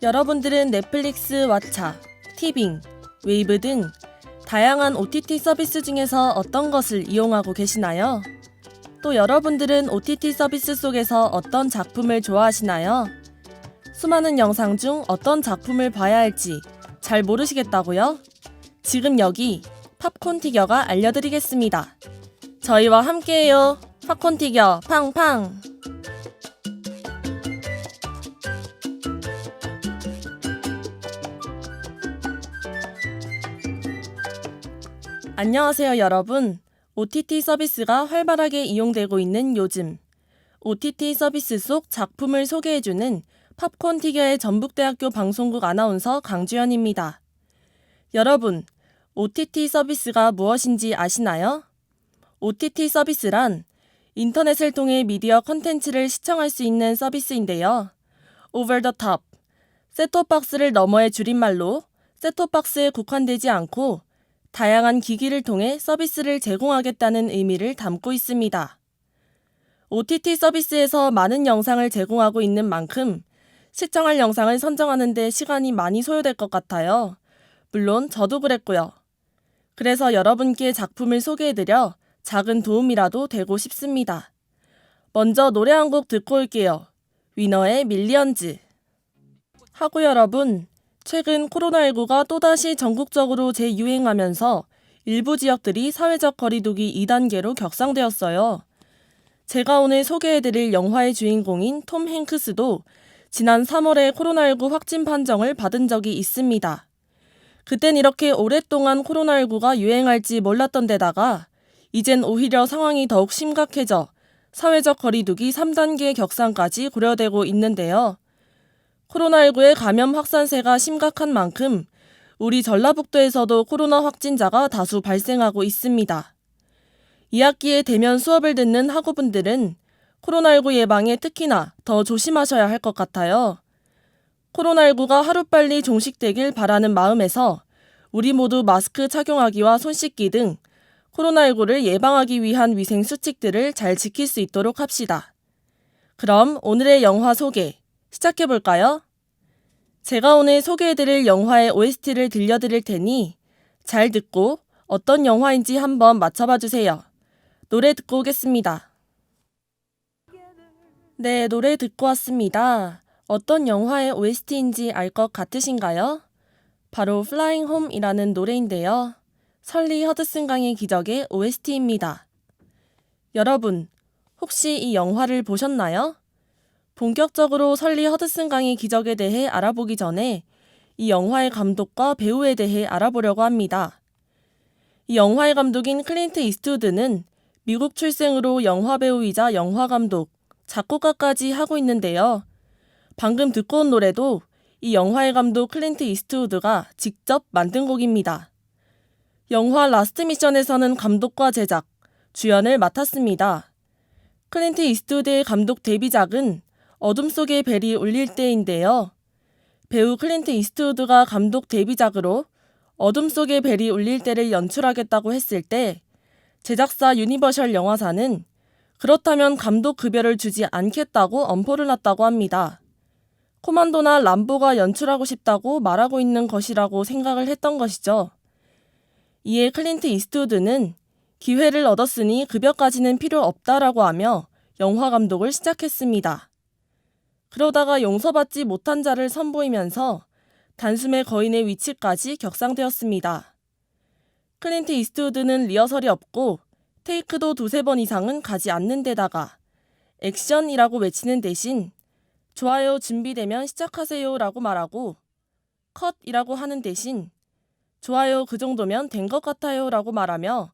여러분들은 넷플릭스, 왓챠, 티빙, 웨이브 등 다양한 OTT 서비스 중에서 어떤 것을 이용하고 계시나요? 또 여러분들은 OTT 서비스 속에서 어떤 작품을 좋아하시나요? 수많은 영상 중 어떤 작품을 봐야 할지 잘 모르시겠다고요? 지금 여기 팝콘티겨가 알려드리겠습니다. 저희와 함께해요. 팝콘티겨 팡팡! 안녕하세요 여러분. OTT 서비스가 활발하게 이용되고 있는 요즘 OTT 서비스 속 작품을 소개해주는 팝콘티겨의 전북대학교 방송국 아나운서 강주연입니다. 여러분, OTT 서비스가 무엇인지 아시나요? OTT 서비스란 인터넷을 통해 미디어 콘텐츠를 시청할 수 있는 서비스인데요. Over the top, 셋톱박스를 너머의 줄임말로 셋톱박스에 국한되지 않고 다양한 기기를 통해 서비스를 제공하겠다는 의미를 담고 있습니다. OTT 서비스에서 많은 영상을 제공하고 있는 만큼 시청할 영상을 선정하는 데 시간이 많이 소요될 것 같아요. 물론 저도 그랬고요. 그래서 여러분께 작품을 소개해드려 작은 도움이라도 되고 싶습니다. 먼저 노래 한 곡 듣고 올게요. 위너의 밀리언즈. 하고 여러분, 최근 코로나19가 또다시 전국적으로 재유행하면서 일부 지역들이 사회적 거리두기 2단계로 격상되었어요. 제가 오늘 소개해드릴 영화의 주인공인 톰 행크스도 지난 3월에 코로나19 확진 판정을 받은 적이 있습니다. 그땐 이렇게 오랫동안 코로나19가 유행할지 몰랐던 데다가 이젠 오히려 상황이 더욱 심각해져 사회적 거리두기 3단계 격상까지 고려되고 있는데요. 코로나19의 감염 확산세가 심각한 만큼 우리 전라북도에서도 코로나 확진자가 다수 발생하고 있습니다. 2학기에 대면 수업을 듣는 학우분들은 코로나19 예방에 특히나 더 조심하셔야 할 것 같아요. 코로나19가 하루빨리 종식되길 바라는 마음에서 우리 모두 마스크 착용하기와 손 씻기 등 코로나19를 예방하기 위한 위생 수칙들을 잘 지킬 수 있도록 합시다. 그럼 오늘의 영화 소개 시작해볼까요? 제가 오늘 소개해드릴 영화의 OST를 들려드릴 테니 잘 듣고 어떤 영화인지 한번 맞춰봐 주세요. 노래 듣고 오겠습니다. 네, 노래 듣고 왔습니다. 어떤 영화의 OST인지 알 것 같으신가요? 바로 Flying Home이라는 노래인데요. 설리 허드슨 강의 기적의 OST입니다. 여러분, 혹시 이 영화를 보셨나요? 본격적으로 설리 허드슨 강의 기적에 대해 알아보기 전에 이 영화의 감독과 배우에 대해 알아보려고 합니다. 이 영화의 감독인 클린트 이스트우드는 미국 출생으로 영화배우이자 영화감독, 작곡가까지 하고 있는데요. 방금 듣고 온 노래도 이 영화의 감독 클린트 이스트우드가 직접 만든 곡입니다. 영화 라스트 미션에서는 감독과 제작, 주연을 맡았습니다. 클린트 이스트우드의 감독 데뷔작은 어둠 속의 벨이 울릴 때인데요. 배우 클린트 이스트우드가 감독 데뷔작으로 어둠 속의 벨이 울릴 때를 연출하겠다고 했을 때 제작사 유니버셜 영화사는 그렇다면 감독 급여를 주지 않겠다고 엄포를 놨다고 합니다. 코만도나 람보가 연출하고 싶다고 말하고 있는 것이라고 생각을 했던 것이죠. 이에 클린트 이스트우드는 기회를 얻었으니 급여까지는 필요 없다라고 하며 영화 감독을 시작했습니다. 그러다가 용서받지 못한 자를 선보이면서 단숨에 거인의 위치까지 격상되었습니다. 클린트 이스트우드는 리허설이 없고 테이크도 2-3번 이상은 가지 않는 데다가 액션이라고 외치는 대신 좋아요 준비되면 시작하세요 라고 말하고 컷이라고 하는 대신 좋아요 그 정도면 된 것 같아요 라고 말하며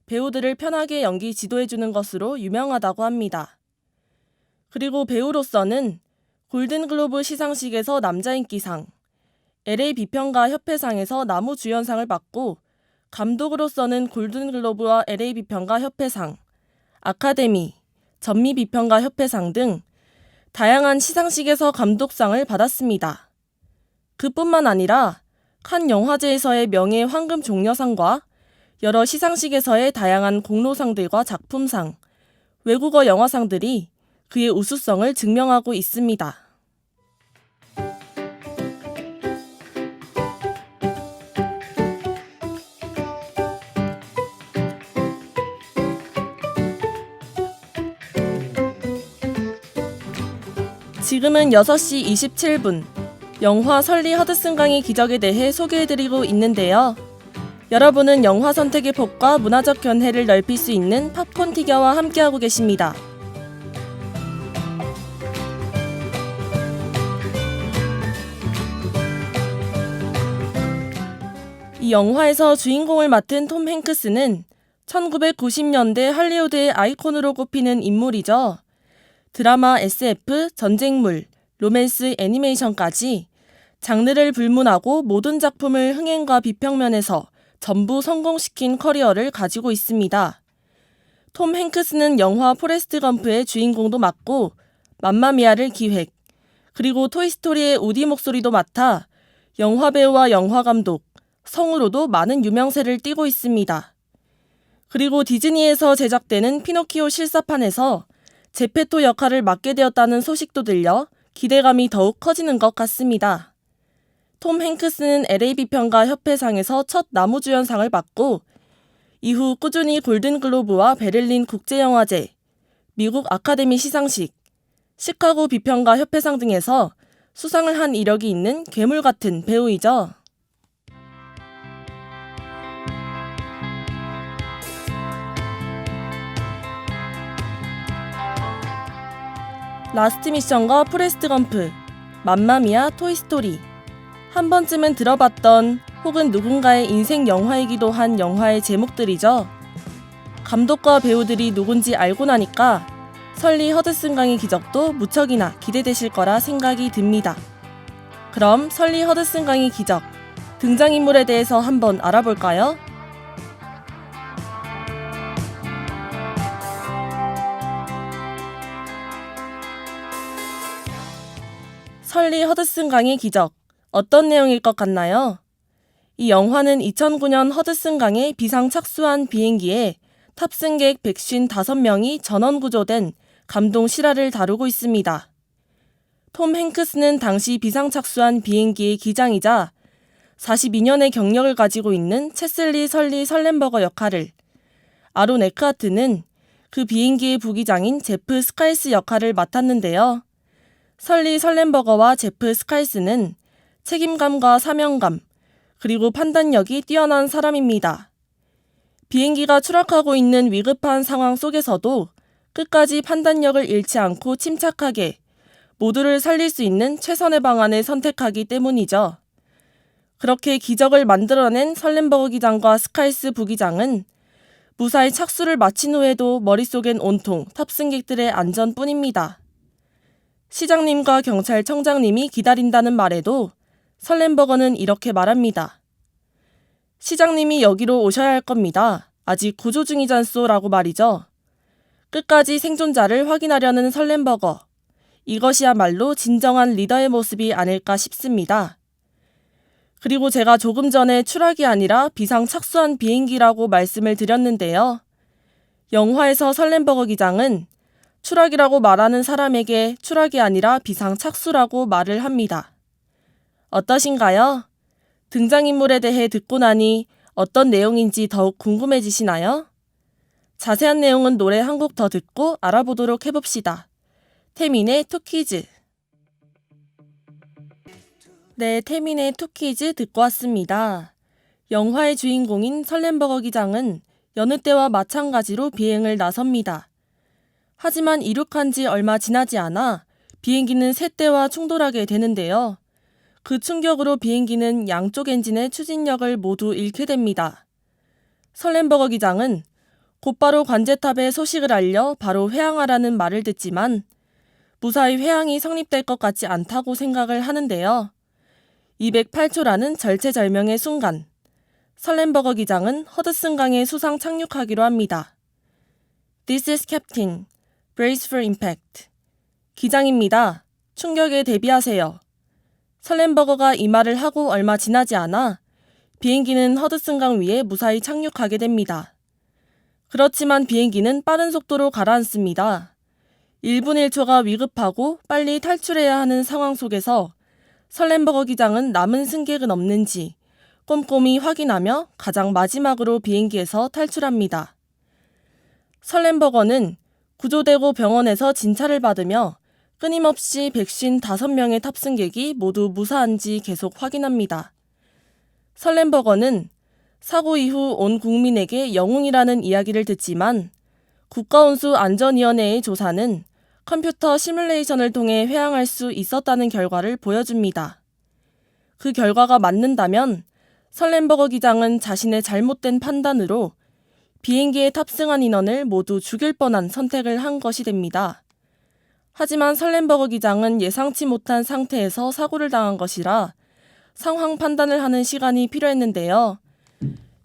배우들을 편하게 연기 지도해주는 것으로 유명하다고 합니다. 그리고 배우로서는 골든글로브 시상식에서 남자인기상, LA 비평가 협회상에서 나무주연상을 받고 감독으로서는 골든글로브와 LA 비평가 협회상, 아카데미, 전미 비평가 협회상 등 다양한 시상식에서 감독상을 받았습니다. 그뿐만 아니라 칸 영화제에서의 명예 황금 종려상과 여러 시상식에서의 다양한 공로상들과 작품상, 외국어 영화상들이 그의 우수성을 증명하고 있습니다. 지금은 6시 27분. 영화 설리 허드슨강의 기적에 대해 소개해드리고 있는데요. 여러분은 영화 선택의 폭과 문화적 견해를 넓힐 수 있는 팝콘 티겨와 함께하고 계십니다. 이 영화에서 주인공을 맡은 톰 행크스는 1990년대 할리우드의 아이콘으로 꼽히는 인물이죠. 드라마, SF, 전쟁물, 로맨스, 애니메이션까지 장르를 불문하고 모든 작품을 흥행과 비평면에서 전부 성공시킨 커리어를 가지고 있습니다. 톰 행크스는 영화 포레스트 검프의 주인공도 맡고 맘마미아를 기획, 그리고 토이스토리의 우디 목소리도 맡아 영화배우와 영화감독, 성우로도 많은 유명세를 띠고 있습니다. 그리고 디즈니에서 제작되는 피노키오 실사판에서 제페토 역할을 맡게 되었다는 소식도 들려 기대감이 더욱 커지는 것 같습니다. 톰 행크스는 LA 비평가 협회상에서 첫 나무주연상을 받고 이후 꾸준히 골든글로브와 베를린 국제영화제, 미국 아카데미 시상식, 시카고 비평가 협회상 등에서 수상을 한 이력이 있는 괴물 같은 배우이죠. 라스트 미션과 포레스트 검프, 맘마미아, 토이스토리. 한 번쯤은 들어봤던 혹은 누군가의 인생 영화이기도 한 영화의 제목들이죠. 감독과 배우들이 누군지 알고 나니까 설리 허드슨강의 기적도 무척이나 기대되실 거라 생각이 듭니다. 그럼 설리 허드슨강의 기적, 등장인물에 대해서 한번 알아볼까요? 설리 허드슨강의 기적, 어떤 내용일 것 같나요? 이 영화는 2009년 허드슨강에 비상 착수한 비행기에 탑승객 155명이 전원 구조된 감동 실화를 다루고 있습니다. 톰 행크스는 당시 비상 착수한 비행기의 기장이자 42년의 경력을 가지고 있는 체슬리 설리 설렌버거 역할을, 아론 에크하트는 그 비행기의 부기장인 제프 스칼스 역할을 맡았는데요. 설리 설렌버거와 제프 스칼스는 책임감과 사명감, 그리고 판단력이 뛰어난 사람입니다. 비행기가 추락하고 있는 위급한 상황 속에서도 끝까지 판단력을 잃지 않고 침착하게 모두를 살릴 수 있는 최선의 방안을 선택하기 때문이죠. 그렇게 기적을 만들어낸 설렌버거 기장과 스칼스 부기장은 무사히 착수를 마친 후에도 머릿속엔 온통 탑승객들의 안전뿐입니다. 시장님과 경찰청장님이 기다린다는 말에도 설렌버거는 이렇게 말합니다. 시장님이 여기로 오셔야 할 겁니다. 아직 구조 중이잖소 라고 말이죠. 끝까지 생존자를 확인하려는 설렌버거. 이것이야말로 진정한 리더의 모습이 아닐까 싶습니다. 그리고 제가 조금 전에 추락이 아니라 비상 착수한 비행기라고 말씀을 드렸는데요. 영화에서 설렌버거 기장은 추락이라고 말하는 사람에게 추락이 아니라 비상 착수라고 말을 합니다. 어떠신가요? 등장인물에 대해 듣고 나니 어떤 내용인지 더욱 궁금해지시나요? 자세한 내용은 노래 한 곡 더 듣고 알아보도록 해봅시다. 태민의 투키즈. 네, 태민의 투키즈 듣고 왔습니다. 영화의 주인공인 설렌버거 기장은 여느 때와 마찬가지로 비행을 나섭니다. 하지만 이륙한 지 얼마 지나지 않아 비행기는 새 때와 충돌하게 되는데요. 그 충격으로 비행기는 양쪽 엔진의 추진력을 모두 잃게 됩니다. 설렌버거 기장은 곧바로 관제탑에 소식을 알려 바로 회항하라는 말을 듣지만 무사히 회항이 성립될 것 같지 않다고 생각을 하는데요. 208초라는 절체절명의 순간, 설렌버거 기장은 허드슨강에 수상 착륙하기로 합니다. This is Captain. Brace for impact. 기장입니다. 충격에 대비하세요. 설렌버거가 이 말을 하고 얼마 지나지 않아 비행기는 허드슨강 위에 무사히 착륙하게 됩니다. 그렇지만 비행기는 빠른 속도로 가라앉습니다. 1분 1초가 위급하고 빨리 탈출해야 하는 상황 속에서 설렌버거 기장은 남은 승객은 없는지 꼼꼼히 확인하며 가장 마지막으로 비행기에서 탈출합니다. 설렌버거는 구조되고 병원에서 진찰을 받으며 끊임없이 155명의 탑승객이 모두 무사한지 계속 확인합니다. 설렘버거는 사고 이후 온 국민에게 영웅이라는 이야기를 듣지만 국가운수안전위원회의 조사는 컴퓨터 시뮬레이션을 통해 회항할 수 있었다는 결과를 보여줍니다. 그 결과가 맞는다면 설렘버거 기장은 자신의 잘못된 판단으로 비행기에 탑승한 인원을 모두 죽일 뻔한 선택을 한 것이 됩니다. 하지만 설렘버거 기장은 예상치 못한 상태에서 사고를 당한 것이라 상황 판단을 하는 시간이 필요했는데요.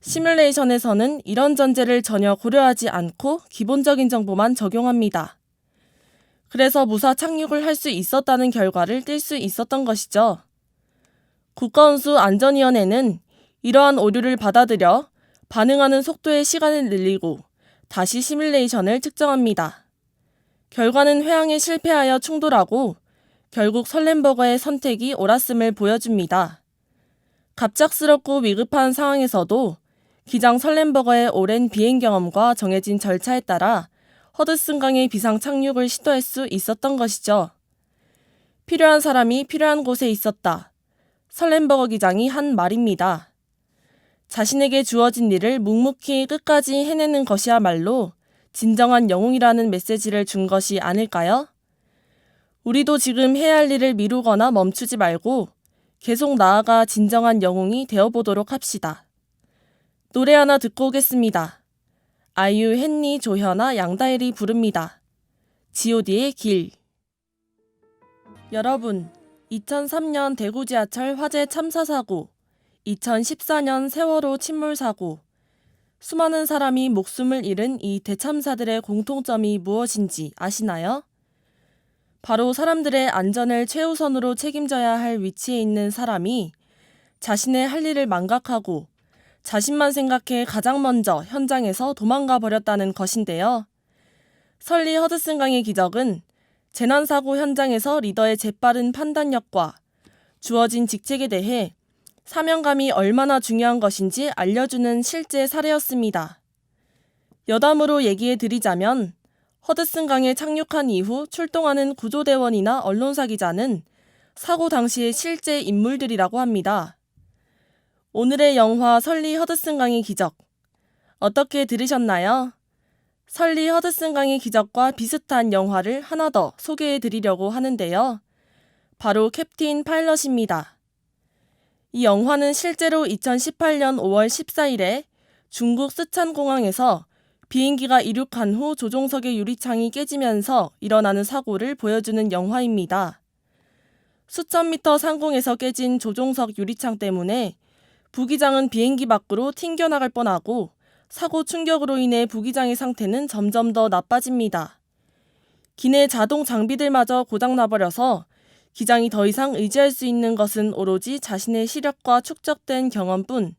시뮬레이션에서는 이런 전제를 전혀 고려하지 않고 기본적인 정보만 적용합니다. 그래서 무사 착륙을 할 수 있었다는 결과를 띨 수 있었던 것이죠. 국가운수안전위원회는 이러한 오류를 받아들여 반응하는 속도의 시간을 늘리고 다시 시뮬레이션을 측정합니다. 결과는 회항에 실패하여 충돌하고 결국 설렘버거의 선택이 옳았음을 보여줍니다. 갑작스럽고 위급한 상황에서도 기장 설렘버거의 오랜 비행 경험과 정해진 절차에 따라 허드슨강의 비상 착륙을 시도할 수 있었던 것이죠. 필요한 사람이 필요한 곳에 있었다. 설렘버거 기장이 한 말입니다. 자신에게 주어진 일을 묵묵히 끝까지 해내는 것이야말로 진정한 영웅이라는 메시지를 준 것이 아닐까요? 우리도 지금 해야 할 일을 미루거나 멈추지 말고 계속 나아가 진정한 영웅이 되어보도록 합시다. 노래 하나 듣고 오겠습니다. 아이유, 헨리, 조현아, 양다일이 부릅니다. god의 길. 여러분, 2003년 대구 지하철 화재 참사 사고, 2014년 세월호 침몰 사고, 수많은 사람이 목숨을 잃은 이 대참사들의 공통점이 무엇인지 아시나요? 바로 사람들의 안전을 최우선으로 책임져야 할 위치에 있는 사람이 자신의 할 일을 망각하고 자신만 생각해 가장 먼저 현장에서 도망가 버렸다는 것인데요. 설리 허드슨강의 기적은 재난사고 현장에서 리더의 재빠른 판단력과 주어진 직책에 대해 사명감이 얼마나 중요한 것인지 알려주는 실제 사례였습니다. 여담으로 얘기해 드리자면 허드슨강에 착륙한 이후 출동하는 구조대원이나 언론사 기자는 사고 당시의 실제 인물들이라고 합니다. 오늘의 영화 설리 허드슨강의 기적. 어떻게 들으셨나요? 설리 허드슨강의 기적과 비슷한 영화를 하나 더 소개해 드리려고 하는데요. 바로 캡틴 파일럿입니다. 이 영화는 실제로 2018년 5월 14일에 중국 스촨공항에서 비행기가 이륙한 후 조종석의 유리창이 깨지면서 일어나는 사고를 보여주는 영화입니다. 수천 미터 상공에서 깨진 조종석 유리창 때문에 부기장은 비행기 밖으로 튕겨나갈 뻔하고 사고 충격으로 인해 부기장의 상태는 점점 더 나빠집니다. 기내 자동 장비들마저 고장나버려서 기장이 더 이상 의지할 수 있는 것은 오로지 자신의 시력과 축적된 경험뿐.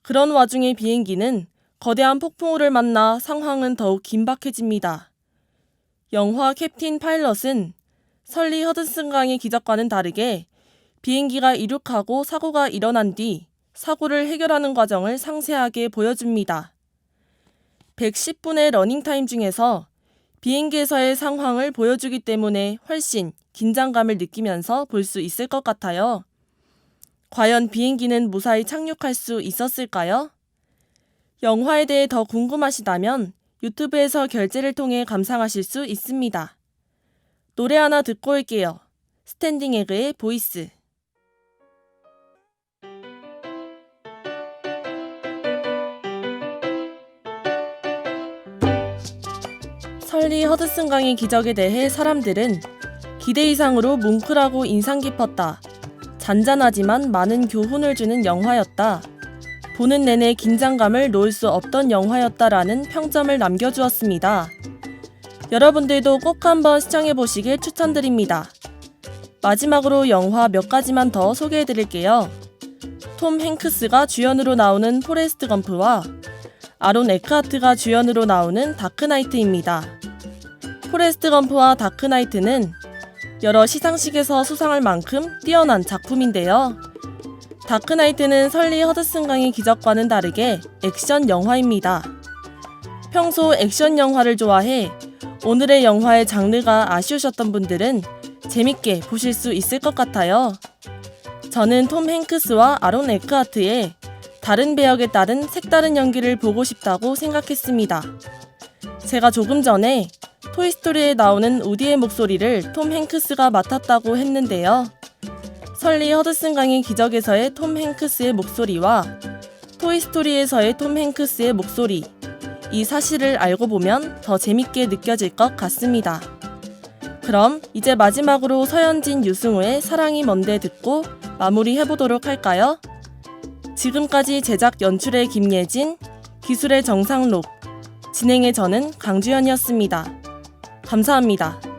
그런 와중에 비행기는 거대한 폭풍우를 만나 상황은 더욱 긴박해집니다. 영화 캡틴 파일럿은 설리 허드슨강의 기적과는 다르게 비행기가 이륙하고 사고가 일어난 뒤 사고를 해결하는 과정을 상세하게 보여줍니다. 110분의 러닝타임 중에서 비행기에서의 상황을 보여주기 때문에 훨씬 긴장감을 느끼면서 볼 수 있을 것 같아요. 과연 비행기는 무사히 착륙할 수 있었을까요? 영화에 대해 더 궁금하시다면 유튜브에서 결제를 통해 감상하실 수 있습니다. 노래 하나 듣고 올게요. 스탠딩 에그의 보이스. 설리 허드슨강의 기적에 대해 사람들은 기대 이상으로 뭉클하고 인상 깊었다. 잔잔하지만 많은 교훈을 주는 영화였다. 보는 내내 긴장감을 놓을 수 없던 영화였다라는 평점을 남겨주었습니다. 여러분들도 꼭 한번 시청해보시길 추천드립니다. 마지막으로 영화 몇 가지만 더 소개해드릴게요. 톰 행크스가 주연으로 나오는 포레스트 검프와 아론 에크하트가 주연으로 나오는 다크나이트입니다. 포레스트 검프와 다크나이트는 여러 시상식에서 수상할 만큼 뛰어난 작품인데요. 다크나이트는 설리 허드슨강의 기적과는 다르게 액션 영화입니다. 평소 액션 영화를 좋아해 오늘의 영화의 장르가 아쉬우셨던 분들은 재밌게 보실 수 있을 것 같아요. 저는 톰 행크스와 아론 에크하트의 다른 배역에 따른 색다른 연기를 보고 싶다고 생각했습니다. 제가 조금 전에 토이스토리에 나오는 우디의 목소리를 톰 행크스가 맡았다고 했는데요. 설리 허드슨 강의 기적에서의 톰 행크스의 목소리와 토이스토리에서의 톰 행크스의 목소리, 이 사실을 알고 보면 더 재밌게 느껴질 것 같습니다. 그럼 이제 마지막으로 서현진, 유승우의 사랑이 뭔데 듣고 마무리해보도록 할까요? 지금까지 제작 연출의 김예진, 기술의 정상록, 진행의 저는 강주연이었습니다. 감사합니다.